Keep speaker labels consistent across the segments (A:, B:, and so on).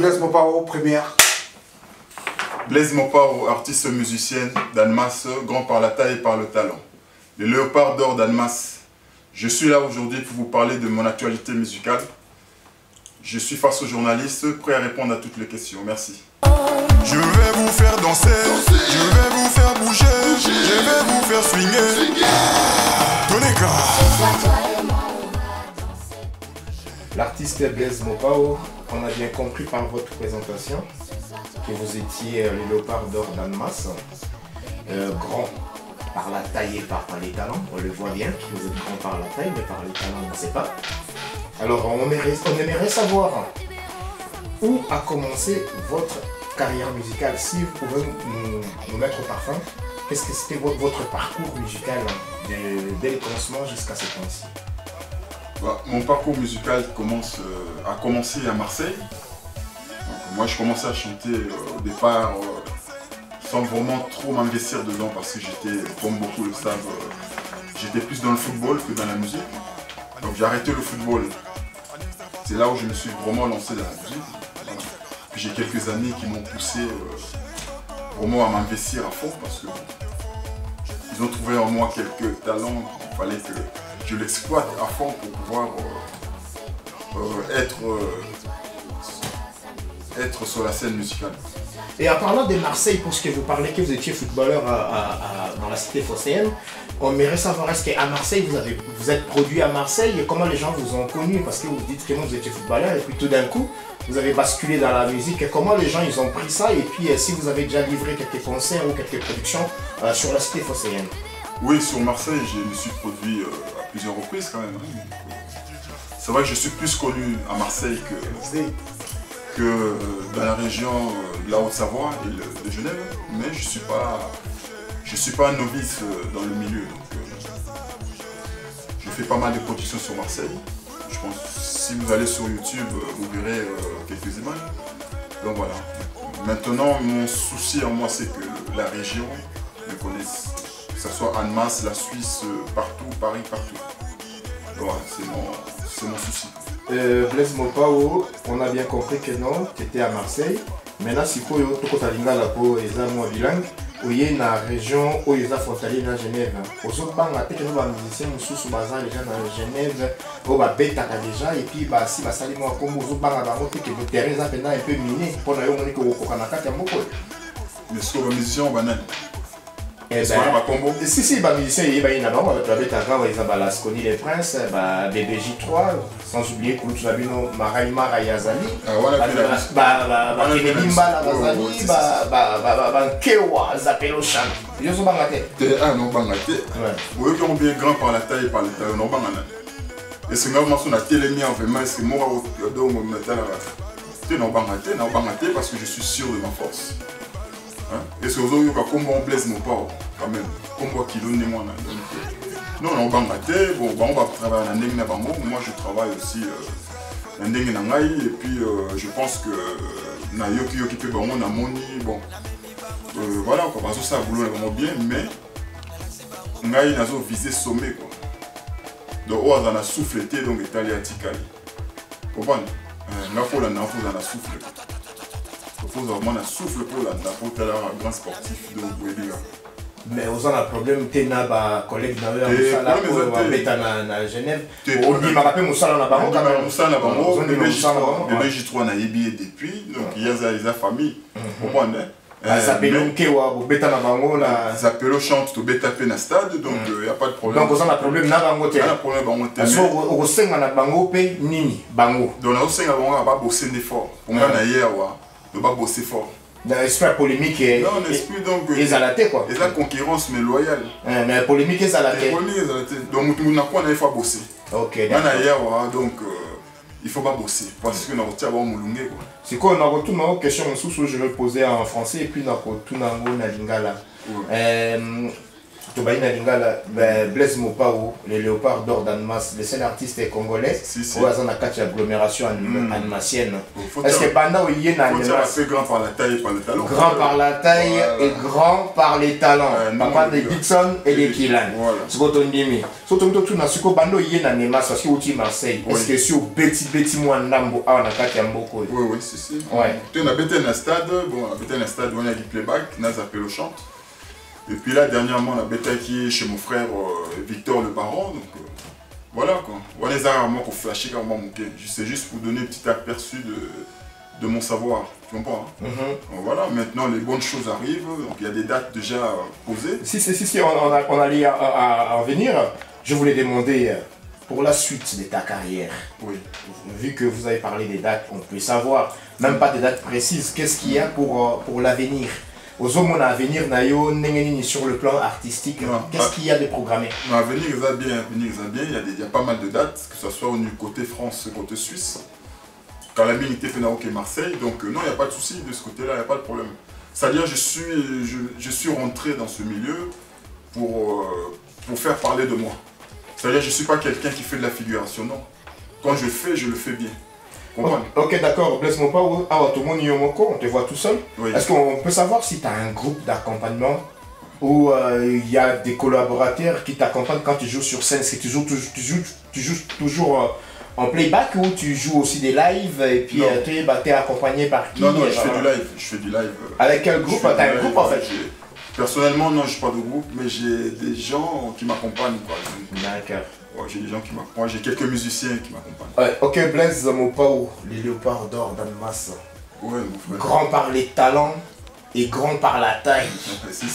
A: Blaise Mopao, première.
B: Blaise Mopao, artiste musicienne d'Annemasse, grand par la taille et par le talent. Le léopard d'or d'Annemasse. Je suis là aujourd'hui pour vous parler de mon actualité musicale. Je suis face aux journalistes, prêt à répondre à toutes les questions. Merci.
C: Je vais vous faire danser, je vais vous faire bouger, je vais vous faire swinguer. Tous les gars.
D: L'artiste Blaise Mopao, on a bien compris par votre présentation que vous étiez le léopard d'or d'Annemasse, grand par la taille et par les talents, on le voit bien, vous êtes grand par la taille mais par les talents on ne sait pas. Alors on aimerait savoir où a commencé votre carrière musicale, si vous pouvez nous mettre au parfum, qu'est-ce que c'était votre parcours musical dès le commencement jusqu'à ce point-ci?
B: Mon parcours musical a commencé à Marseille. Donc, moi je commençais à chanter au départ sans vraiment trop m'investir dedans parce que j'étais, comme beaucoup le savent, j'étais plus dans le football que dans la musique. Donc j'ai arrêté le football. C'est là où je me suis vraiment lancé dans la musique. J'ai quelques amis qui m'ont poussé vraiment à m'investir à fond parce que ils ont trouvé en moi quelques talents qu'il fallait que je l'exploite à fond pour pouvoir être sur la scène musicale.
D: Et en parlant de Marseille, pour ce que vous parlez que vous étiez footballeur dans la cité phocéenne, on aimerait savoir, est-ce qu'à Marseille, vous êtes produit à Marseille et comment les gens vous ont connu? Parce que vous dites que vous étiez footballeur et puis tout d'un coup, vous avez basculé dans la musique. Et comment les gens ils ont pris ça? Et puis si vous avez déjà livré quelques concerts ou quelques productions sur la cité phocéenne?
B: Oui, sur Marseille, je me suis produit à plusieurs reprises quand même. C'est vrai que je suis plus connu à Marseille que dans la région de la Haute-Savoie et de Genève, mais je suis pas un novice dans le milieu. Donc, je fais pas mal de productions sur Marseille. Je pense que si vous allez sur YouTube, vous verrez quelques images. Donc voilà. Maintenant, mon souci en moi, c'est que la région me connaisse. Que ce soit Annemasse, la Suisse, partout, Paris, partout. Voilà, c'est mon souci.
D: Blaise Mopao, on a bien compris que non, tu étais à Marseille. Maintenant, si tu as un bilingue, il y a une région où il y a frontalier dans Genève. Aux autres banques, il y a des musiciens qui sont dans Genève, où il y a déjà, et puis si vous avez comme aux autres banques, il y a des terrains un peu minés pour que vous ayez
B: mais sur les musiciens,
D: si, les musiciens, il y a la Sconi les Princes, BBJ3, sans oublier que tu as vu Maraïma Yazali, Kenedimba Razali, Kewa Zapelo Chan. Ils sont bangatés.
B: Ah non, bangatés. Oui, on bien grand par la taille et par le talent, non bangatés. Et c'est même si on a télémis en fait, c'est moi qui non bangaté parce que je suis sûr de ma force. Et c'est aujourd'hui que on Blaise Mopao quand même, comme qui donne moi. Non, on va travailler dans le bango. Moi je travaille aussi dans le et puis je pense que na yoki peut bango na moni bon voilà quoi parce que ça boulot vraiment bien mais ngai nazo viser sommet quoi. Donc on a souffleté donc italien tikali. Comprendre? Na faut la souffle. Il faut vraiment un souffle pour un grand sportif de Wéliga.
D: Mais vous avez un problème, tu as un collègue dans Genève. On dit que vous avez un problème.
B: BBJ3 n'a ébié depuis, donc il y a des familles. Vous comprenez? Zapelo chante au Betapé na stade, donc il n'y a pas de problème.
D: Donc vous avez un problème. Il y a un problème. Parce que vous avez un problème.
B: Donc vous avez un bosser fort. Pour moi, il va bosser fort.
D: Dans l'esprit polémique,
B: non, l'esprit donc.
D: Ils ont la tête quoi.
B: Et la concurrence mais loyale.
D: Mais polémique, ils ont la tête.
B: Donc on n'a pas bosser.
D: Ok.
B: Donc il faut pas bosser parce que nous avons moulungé quoi.
D: C'est quoi, on a retourné une question que je vais poser en français et puis on a retourné en lingala. Tobaïna Lingala, Blaise Mopao, les Léopards d'Or d'Annemasse, le seul artiste congolais,
B: Si.
D: où ils ont une agglomération annemassienne.
B: Est-ce
D: que Banda il y a
B: assez grand par la taille et par le talent.
D: Grand par la taille et grand par les talents. Papa de Dixon et les Kilan. C'est ce que tu dis. Surtout que tu as dit que Banda il y a une Annemasse parce que tu es Marseille. Est-ce que sur Betty Mouandambo, on a quatre Yamboko.
B: Oui, si. On a bêté dans le stade, on a dit playback, on a zappé le chant. Et puis là, dernièrement, on a bêté chez mon frère Victor le Baron. Donc voilà quoi. On les a vraiment flasher quand même. C'est juste pour donner un petit aperçu de mon savoir. Tu comprends hein? Donc, voilà, maintenant les bonnes choses arrivent. Donc il y a des dates déjà posées.
D: Si, on allait en venir. Je voulais demander pour la suite de ta carrière.
B: Oui.
D: Vu que vous avez parlé des dates, on peut savoir, même pas des dates précises, qu'est-ce qu'il y a pour l'avenir? Aux hommes, on a à venir sur le plan artistique. Qu'est-ce qu'il y a de programmé?
B: À venir, il va bien. Il y a pas mal de dates, que ce soit au côté France, côté Suisse. Quand la mine était fait au Marseille, donc non, il n'y a pas de souci de ce côté-là, il n'y a pas de problème. C'est-à-dire, je suis rentré dans ce milieu pour faire parler de moi. C'est-à-dire, je ne suis pas quelqu'un qui fait de la figuration, non. Quand je fais, je le fais bien.
D: Ok, d'accord. Blaise Mopao, tout le monde on te voit tout seul.
B: Oui.
D: Est-ce qu'on peut savoir si tu as un groupe d'accompagnement où il y a des collaborateurs qui t'accompagnent quand tu joues sur scène? Est-ce que tu joues toujours en playback ou tu joues aussi des lives et puis tu es accompagné par qui?
B: Non, je fais du live.
D: Avec quel groupe? Tu as un groupe en fait?
B: Personnellement, non, je n'ai pas de groupe, mais j'ai des gens qui m'accompagnent.
D: D'accord.
B: Ouais, j'ai des gens qui m'accompagnent. Moi, j'ai quelques musiciens qui m'accompagnent.
D: Ok, Blaise Mopao, les Léopards d'Or d'Annemasse.
B: Ouais, mon frère.
D: Grand par les talents et grand par la taille.
B: Si.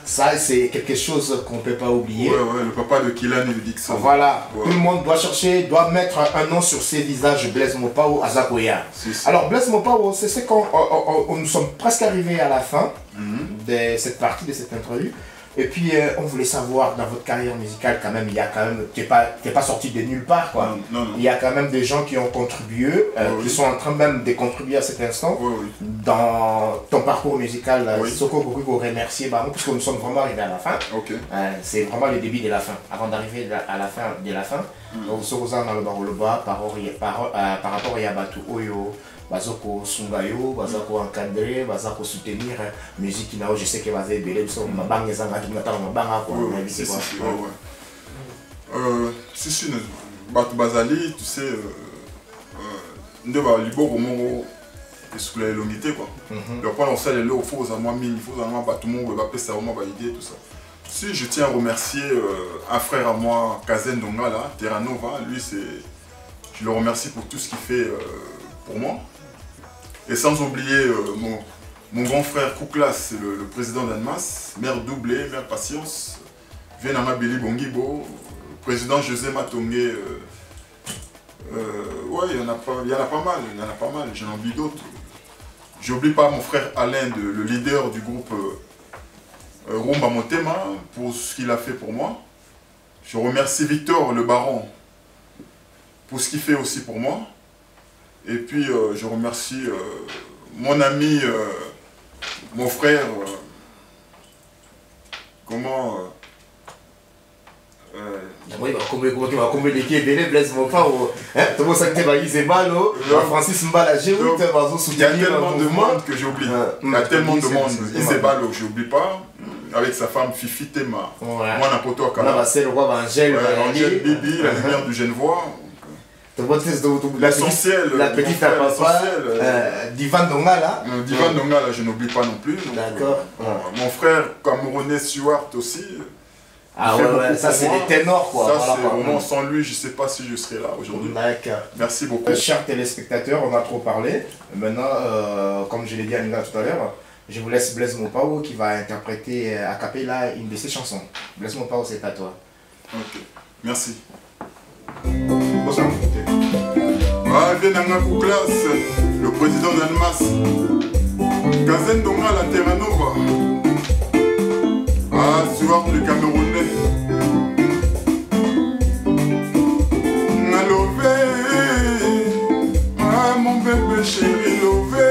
D: Ça, c'est quelque chose qu'on ne peut pas oublier.
B: Ouais, le papa de Kylian et de Dixon.
D: Voilà, tout le monde doit mettre un nom sur ses visages, Blaise Mopao à Zakoya. Alors, Blaise Mopao, c'est qu'on nous sommes presque arrivés à la fin de cette partie, de cette interview. Et puis, on voulait savoir, dans votre carrière musicale, quand même, tu n'es pas sorti de nulle part, quoi.
B: Non.
D: Il y a quand même des gens qui ont contribué, qui sont en train même de contribuer à cet instant. Dans ton parcours musical, Soko Goku, vous remercier, puisque nous sommes vraiment arrivés à la fin. C'est vraiment le début de la fin. Avant d'arriver à la fin de la fin, on se retrouve dans le Baroloba par rapport à Yabatu Oyo. Bazoko Sungayo, Bazako encadrer, Bazako soutenir musique qui je sais que va être belé, parce que ma banque est en train de me
B: Si, Batu Bazali, tu sais, ne va libo au moment où il y a l'unité quoi. Donc quand on sait les lots, il faut à moi mine, il faut à moi tout le monde va passer à moi valider tout ça. Si je tiens à remercier un frère à moi, Kazen Dongala, Terranova, lui je le remercie pour tout ce qu'il fait pour moi. Et sans oublier mon grand frère Kouklas, le président d'Annemasse, maire doublé, maire patience, Vienama Beli Bongibo, président José Matongé. Ouais, il y en a pas mal, j'en oublie d'autres. J'oublie pas mon frère Alain, le leader du groupe Rumba Motema, pour ce qu'il a fait pour moi. Je remercie Victor le Baron pour ce qu'il fait aussi pour moi. Et puis je remercie mon ami, mon frère,
D: Francis Mbala, il
B: y a tellement de monde que j'oublie. Il y a tellement de monde. Isebalo, je n'oublie pas. Avec sa femme Fifi Tema. Moi, n'importe quoi. Angèle Bibi, la lumière du Genevois. L'essentiel,
D: la petite à papa, Divan Dongala.
B: Divan Dongala, je n'oublie pas non plus.
D: D'accord.
B: Mon frère camerounais Stuart aussi.
D: Ah ouais, ça c'est des ténors quoi.
B: Ça c'est vraiment sans lui, je ne sais pas si je serais là aujourd'hui.
D: D'accord.
B: Merci beaucoup.
D: Chers téléspectateurs, on a trop parlé. Maintenant, comme je l'ai dit à Nina tout à l'heure, je vous laisse Blaise Mopao qui va interpréter a cappella une de ses chansons. Blaise Mopao, c'est à toi.
B: Ok, merci. Venanga Kouklas, le président d'Annemasse, Kazen Donga la Terranova, Stuart le Camerounais, Lové, mon bébé chéri Lové,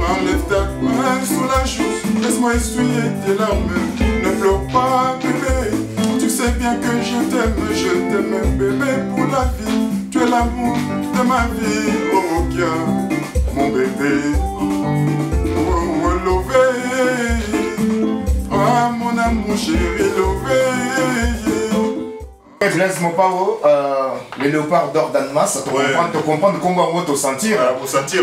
B: enlève ta main sous la joue. laisse-moi essuyer tes larmes. Ne pleure pas, bébé. Tu sais bien que je t'aime, bébé, pour la vie. Tu es l'amour de ma vie, oh Kia, mon bébé. Oh, lové. Ah, mon amour chéri, lové.
D: Blaise Mopao, le léopard d'or d'Annemasse, te comprendre comment on va sentir.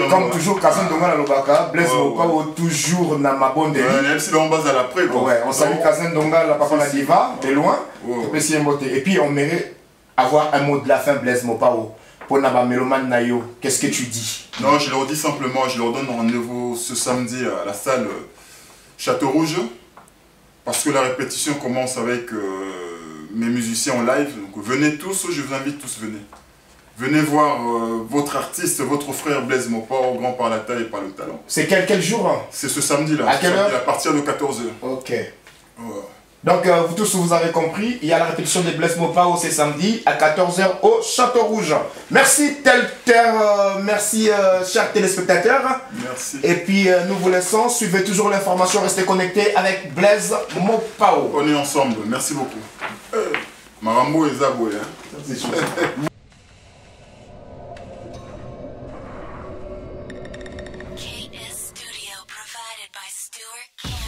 D: Comme toujours, Kazan Donga la Lobaka, Blaise Mopao toujours na ma bonne délire.
B: Même si on base à l'après.
D: Ouais, on salue Kazan Donga, la papa la diva, de loin. Et puis on mérite avoir un mot de la fin, Blaise Mopao. Pour Naba Mélomane Nayo, qu'est-ce que tu dis?
B: Non, je leur dis simplement, je leur donne rendez-vous ce samedi à la salle Château Rouge. Parce que la répétition commence avec mes musiciens en live. Donc venez tous, je vous invite tous, venez. Venez voir votre artiste, votre frère Blaise Mopao, grand par la taille et par le talent.
D: C'est quel jour?
B: C'est ce samedi-là.
D: À quelle heure?
B: À partir de 14 h.
D: Ok. Donc vous tous, vous avez compris, il y a la répétition de Blaise Mopao ce samedi à 14 h au Château Rouge. Merci merci chers téléspectateurs.
B: Merci.
D: Et puis nous vous laissons, suivez toujours l'information, restez connectés avec Blaise Mopao.
B: On est ensemble, merci beaucoup. Marambo et Zaboué.
D: C'est chaud.
A: KS Studio provided by Stuart Campbell.